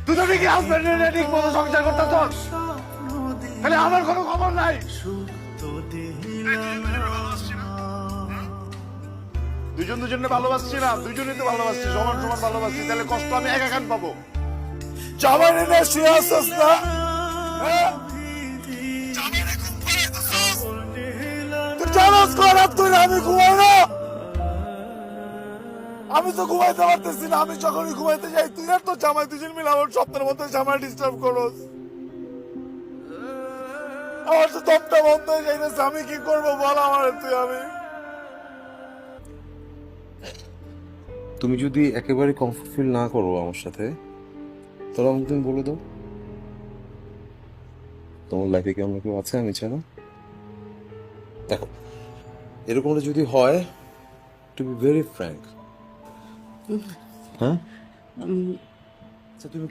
দুজনে কি হাজবেন্ডের ঠিক মতো সংসার করতেছ? খালি আমার কোনো খবর নাই। দুজন দুজনে ভালোবাসছি না, দুজনেই তো ভালোবাসছি, সমান সমান ভালোবাসছি, তাহলে কষ্ট আমি একা কেন পাবো? জামাই নিয়ে শুয়ে আসছিস না? হ্যাঁ? তুই জানাস কর তুই আমি ঘুমাই না। আমি তো ঘুমাইতে পারতেছি না, আমি যখনই ঘুমাইতে যাই তুই আর তো জামাই দুজন মিলে আমার স্বপ্নের মধ্যে জামাই ডিস্টার্ব করোস। আমার তো দমটা বন্ধ হয়ে যাইতেছে, আমি কি করবো বল আমার তুই। আমি তুমি যদি একেবারে কমফোর্ট ফিল না করো আমার সাথে, তাহলে আমাকে তুমি বলে দাও। তোমার লাইফে কি অন্য কেউ আছে আমি ছাড়া? দেখো, এরকমটা যদি হয়, টু বি ভেরি ফ্র্যাঙ্ক, হ্যাঁ, আচ্ছা তুমি